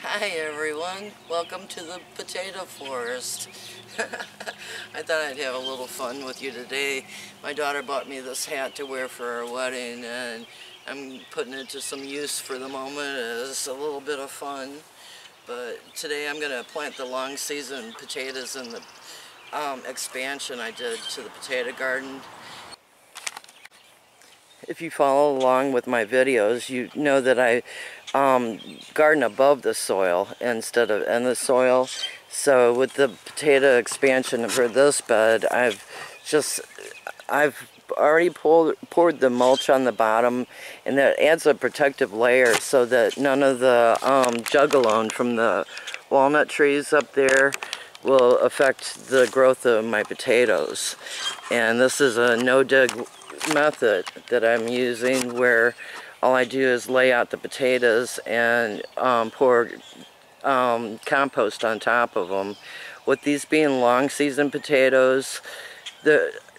Hi everyone, welcome to the potato forest. I thought I'd have a little fun with you today. My daughter bought me this hat to wear for our wedding, and I'm putting it to some use for the moment as a little bit of fun. But today I'm going to plant the long season potatoes in the expansion I did to the potato garden. If you follow along with my videos, you know that I garden above the soil instead of in the soil. So with the potato expansion for this bed, I've already poured the mulch on the bottom, and that adds a protective layer so that none of the jugalone from the walnut trees up there will affect the growth of my potatoes. And this is a no-dig method that I'm using, where all I do is lay out the potatoes and pour compost on top of them. With these being long season potatoes,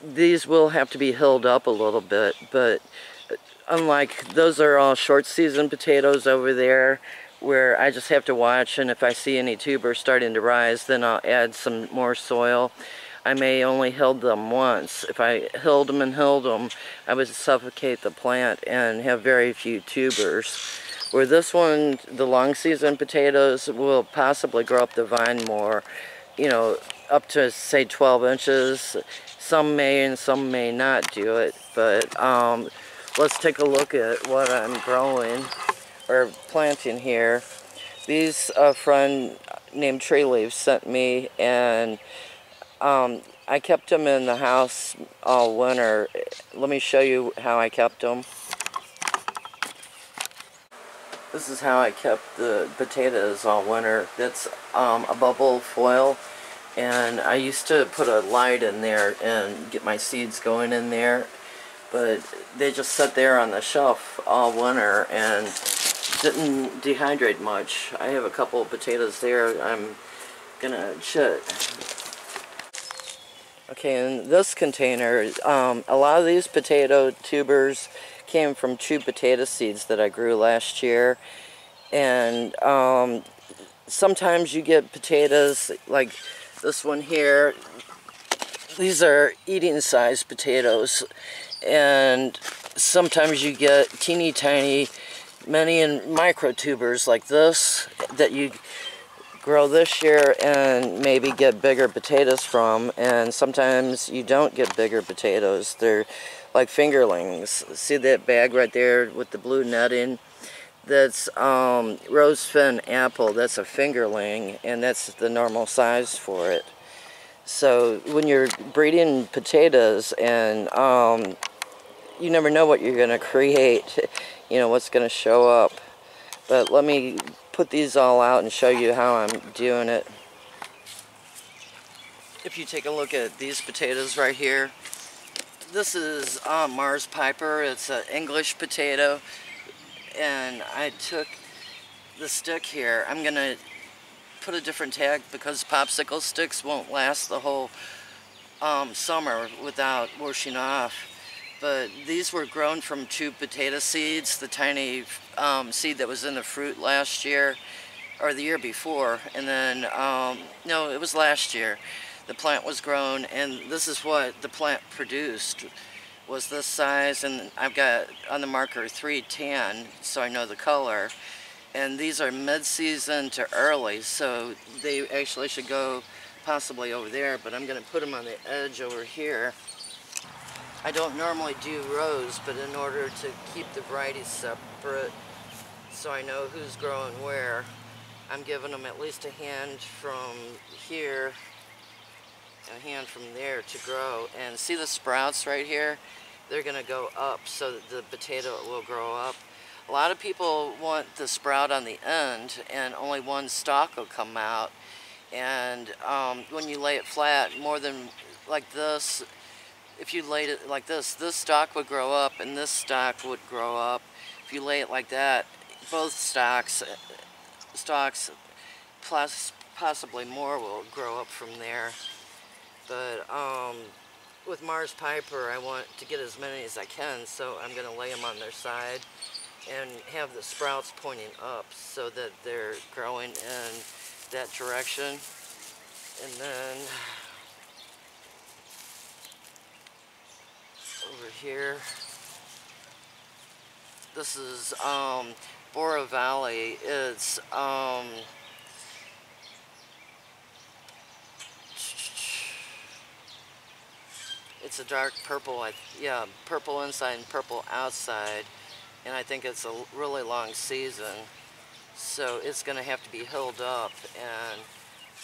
these will have to be hilled up a little bit, but unlike those are all short season potatoes over there, where I just have to watch, and if I see any tubers starting to rise, then I'll add some more soil. I may only hild them once. If I hilled them, I would suffocate the plant and have very few tubers. Where this one, the long season potatoes, will possibly grow up the vine more, you know, up to say 12 inches. Some may and some may not do it, but let's take a look at what I'm growing or planting here. These a friend named Tree Leaf sent me, and I kept them in the house all winter. Let me show you how I kept them. This is how I kept the potatoes all winter. That's a bubble foil, and I used to put a light in there and get my seeds going in there, but they just sat there on the shelf all winter and didn't dehydrate much. I have a couple of potatoes there I'm gonna chit. Okay, in this container, a lot of these potato tubers came from 2 potato seeds that I grew last year. And sometimes you get potatoes like this one here. These are eating size potatoes. And sometimes you get teeny tiny mini and micro tubers like this that you grow this year and maybe get bigger potatoes from, and sometimes you don't get bigger potatoes. They're like fingerlings. See that bag right there with the blue netting? That's rose fin apple. That's a fingerling, and that's the normal size for it. So when you're breeding potatoes, and you never know what you're going to create, you know, what's going to show up. But let me put these all out and show you how I'm doing it. If you take a look at these potatoes right here, this is Mars Piper. It's an English potato, and I took the stick here. I'm gonna put a different tag because popsicle sticks won't last the whole summer without washing off. But these were grown from 2 potato seeds, the tiny seed that was in the fruit last year, or the year before, and then, no, it was last year. The plant was grown, and this is what the plant produced, was this size, and I've got on the marker 310, so I know the color. And these are mid-season to early, so they actually should go possibly over there, but I'm going to put them on the edge over here. I don't normally do rows, but in order to keep the varieties separate, so I know who's growing where, I'm giving them at least a hand from here, a hand from there to grow. And see the sprouts right here? They're going to go up so that the potato will grow up. A lot of people want the sprout on the end, and only one stalk will come out. And when you lay it flat, more than like this, if you laid it like this stalk would grow up and this stalk would grow up. If you lay it like that, both stalks plus possibly more will grow up from there. But with Mars Piper, I want to get as many as I can, so I'm going to lay them on their side. and have the sprouts pointing up so that they're growing in that direction. And then over here, this is Bora Valley. It's a dark purple, yeah, purple inside and purple outside, and I think it's a really long season, so it's going to have to be hilled up, and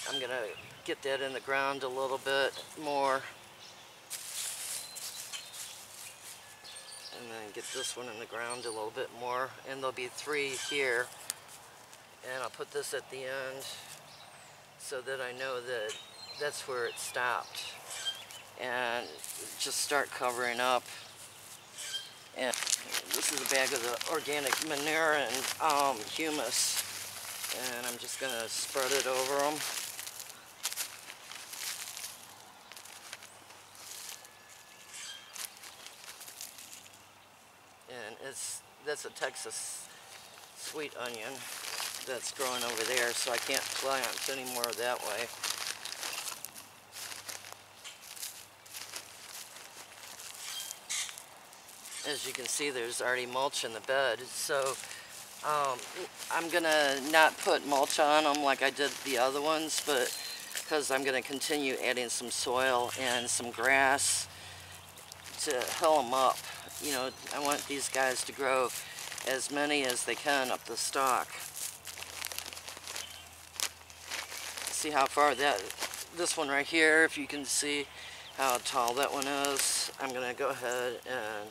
I'm going to get that in the ground a little bit more, and then get this one in the ground a little bit more, and there'll be 3 here, and I'll put this at the end so that I know that that's where it stopped. And just start covering up. And this is a bag of the organic manure and humus, and I'm just gonna spread it over them. And that's a Texas sweet onion that's growing over there, so I can't plant any more that way. As you can see, there's already mulch in the bed, so I'm gonna not put mulch on them like I did the other ones, but because I'm gonna continue adding some soil and some grass to hill them up. You know, I want these guys to grow as many as they can up the stalk. See how far this one right here, if you can see how tall that one is, I'm gonna go ahead and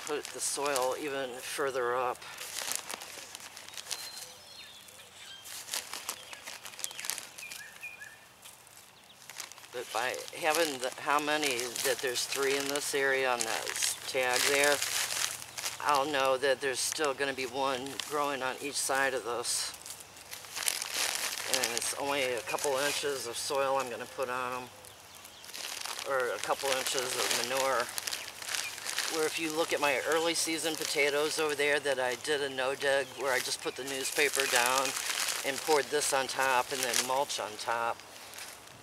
put the soil even further up. But by having how many, that there's 3 in this area on that tag there, I'll know that there's still going to be 1 growing on each side of this. And it's only a couple inches of soil I'm going to put on them, or a couple inches of manure. Where if you look at my early season potatoes over there that I did a no-dig, where I just put the newspaper down and poured this on top and then mulch on top,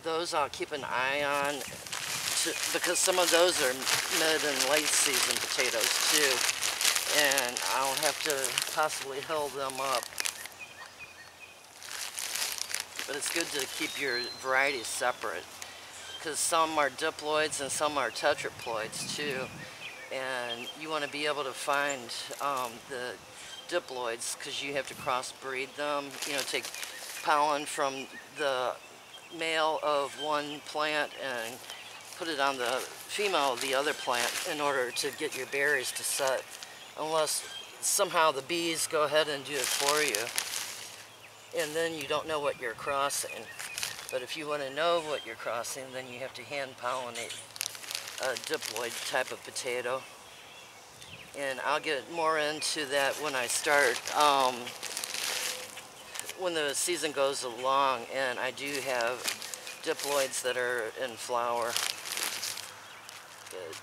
those I'll keep an eye on, because some of those are mid and late season potatoes too, and I'll have to possibly hill them up. But it's good to keep your varieties separate, because some are diploids and some are tetraploids too. And you want to be able to find the diploids, because you have to crossbreed them. You know, take pollen from the male of one plant and put it on the female of the other plant in order to get your berries to set, unless somehow the bees go ahead and do it for you, and then you don't know what you're crossing. But if you want to know what you're crossing, then you have to hand pollinate a diploid type of potato. And I'll get more into that when I start, when the season goes along, and I do have diploids that are in flower. But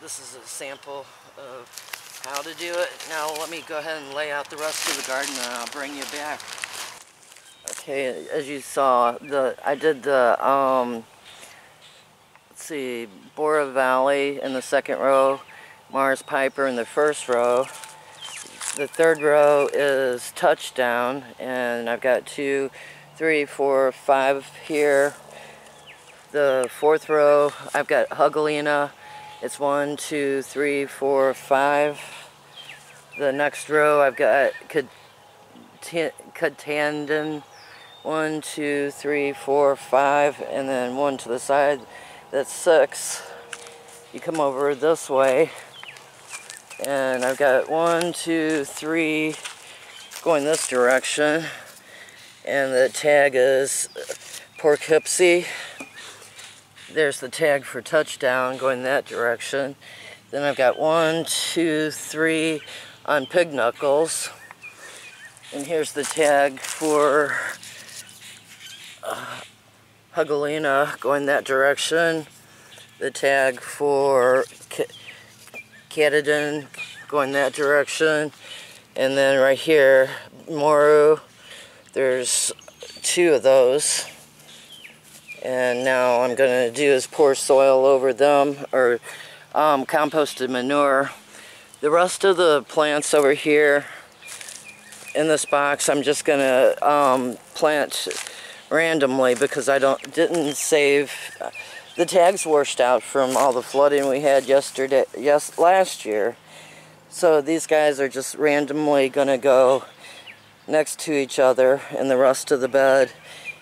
this is a sample of how to do it. Now let me go ahead and lay out the rest of the garden, and I'll bring you back. Okay, as you saw, I did the let's see, Bora Valley in the second row, Mars Piper in the first row. The third row is Touchdown, and I've got 2, 3, 4, 5 here. The fourth row, I've got Huagalina. It's 1, 2, 3, 4, 5. The next row, I've got Katahdin. 1, 2, 3, 4, 5, and then 1 to the side. That's 6. You come over this way, and I've got 1, 2, 3 going this direction, and the tag is Poughkeepsie. There's the tag for Touchdown going that direction. Then I've got 1, 2, 3 on Pig Knuckles, and here's the tag for Huagalina going that direction. The tag for Katahdin going that direction. And then right here, Muru, there's 2 of those. And now I'm going to do is pour soil over them, or composted manure. The rest of the plants over here in this box, I'm just going to plant randomly because I didn't save. The tags washed out from all the flooding we had last year. So these guys are just randomly going to go next to each other in the rest of the bed.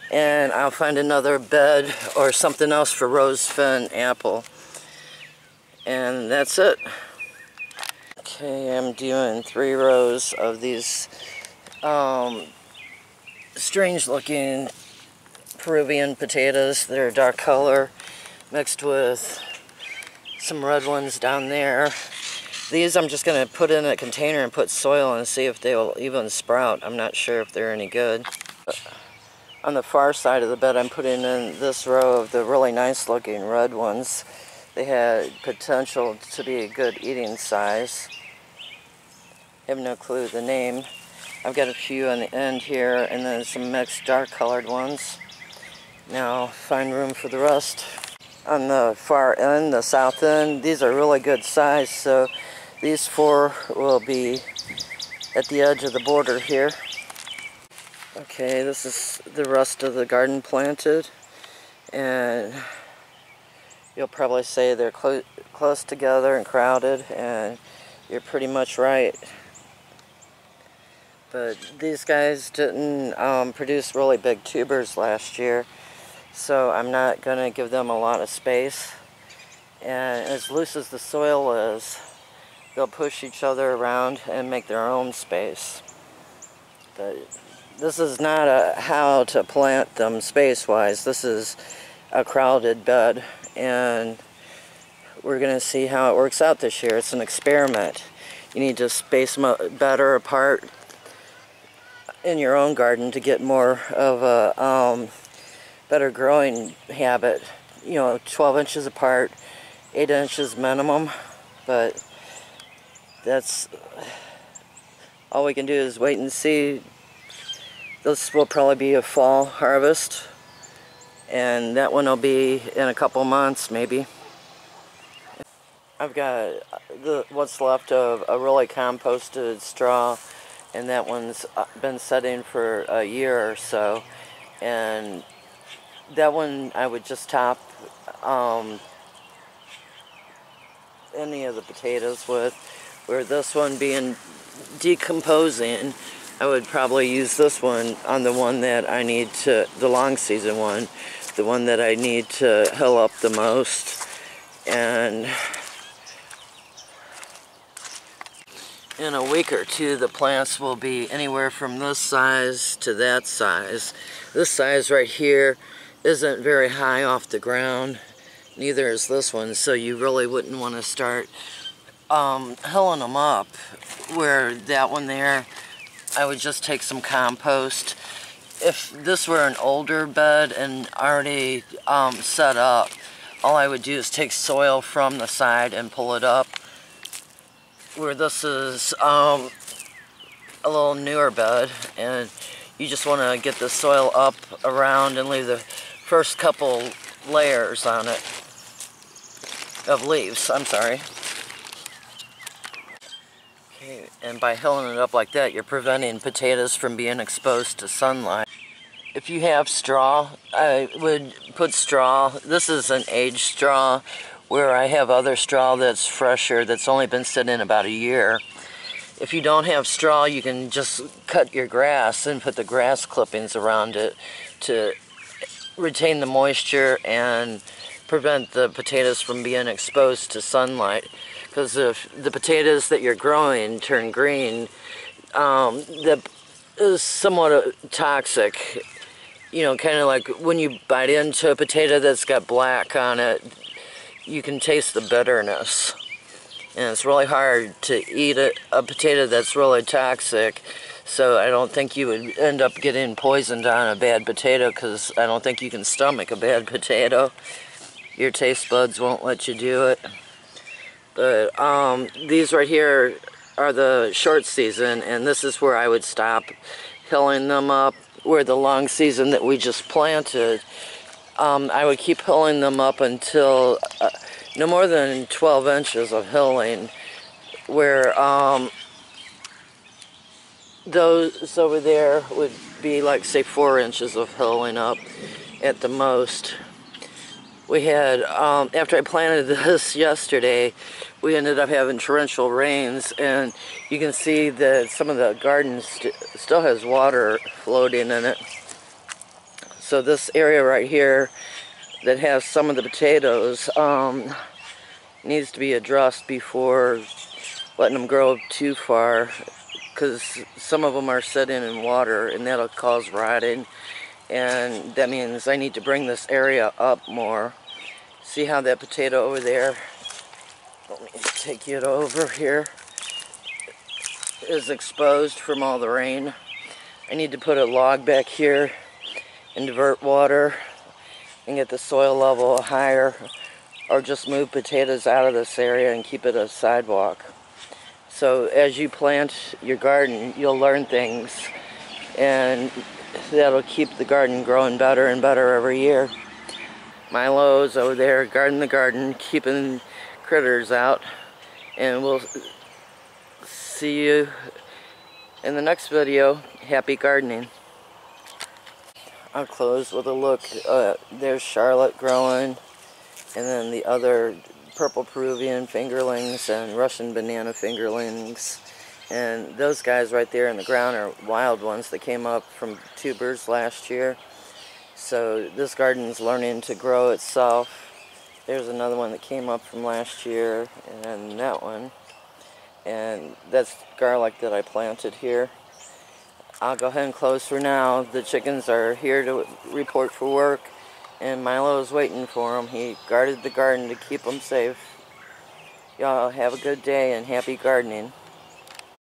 And I'll find another bed or something else for rose fin apple. And that's it. Okay, I'm doing 3 rows of these strange looking Peruvian potatoes. They're a dark color mixed with some red ones down there. These I'm just going to put in a container and put soil and see if they will even sprout. I'm not sure if they're any good. On the far side of the bed, I'm putting in this row of the really nice looking red ones. They had potential to be a good eating size. I have no clue the name. I've got a few on the end here, and then some mixed dark colored ones. Now find room for the rest. On the far end, the south end, these are really good size, so these 4 will be at the edge of the border here. Okay, this is the rest of the garden planted, and you'll probably say they're close together and crowded, and you're pretty much right. But these guys didn't produce really big tubers last year, so I'm not going to give them a lot of space. And as loose as the soil is, they'll push each other around and make their own space. But this is not how to plant them space-wise. This is a crowded bed, and we're going to see how it works out this year. It's an experiment. You need to space them better apart in your own garden to get more of a better growing habit. You know, 12 inches apart, 8 inches minimum, but that's all we can do is wait and see. This will probably be a fall harvest, and that one will be in a couple months maybe. I've got what's left of a really composted straw, and that one's been setting for a year or so, and that one I would just top any of the potatoes with, where this one being decomposing, I would probably use this one on the one that I need to, the long season one, the one that I need to hill up the most. And in a week or 2, the plants will be anywhere from this size to that size. This size right here isn't very high off the ground, neither is this one, so you really wouldn't want to start hilling them up. Where that one there, I would just take some compost. If this were an older bed and already set up, all I would do is take soil from the side and pull it up. Where this is a little newer bed, and you just want to get the soil up around and leave the first couple layers on it of leaves, I'm sorry. Okay, and by hilling it up like that, you're preventing potatoes from being exposed to sunlight. If you have straw, I would put straw. This is an aged straw, where I have other straw that's fresher, that's only been sitting about a year. If you don't have straw, you can just cut your grass and put the grass clippings around it to retain the moisture and prevent the potatoes from being exposed to sunlight. Because if the potatoes that you're growing turn green, that is somewhat toxic. You know, kind of like when you bite into a potato that's got black on it, you can taste the bitterness. And it's really hard to eat a potato that's really toxic. So I don't think you would end up getting poisoned on a bad potato, because I don't think you can stomach a bad potato. Your taste buds won't let you do it. But these right here are the short season, and this is where I would stop hilling them up. Where the long season that we just planted, I would keep hilling them up until no more than 12 inches of hilling, where those over there would be like, say, 4 inches of hilling up at the most. We had, after I planted this yesterday, we ended up having torrential rains, and you can see that some of the garden still has water floating in it. So this area right here that has some of the potatoes needs to be addressed before letting them grow too far, because some of them are sitting in water and that'll cause rotting, and that means I need to bring this area up more. See how that potato over there, let me take it over here, is exposed from all the rain. I need to put a log back here and divert water and get the soil level higher, or just move potatoes out of this area and keep it a sidewalk. So as you plant your garden, you'll learn things, and that'll keep the garden growing better and better every year. Milo's over there guarding the garden, keeping critters out, and we'll see you in the next video. Happy gardening. I'll close with a look. There's Charlotte growing, and then the other purple Peruvian fingerlings and Russian banana fingerlings. And those guys right there in the ground are wild ones that came up from tubers last year. So this garden's learning to grow itself. There's another one that came up from last year, and that one. And that's garlic that I planted here. I'll go ahead and close for now. The chickens are here to report for work, and Milo is waiting for them. He guarded the garden to keep them safe. Y'all have a good day and happy gardening.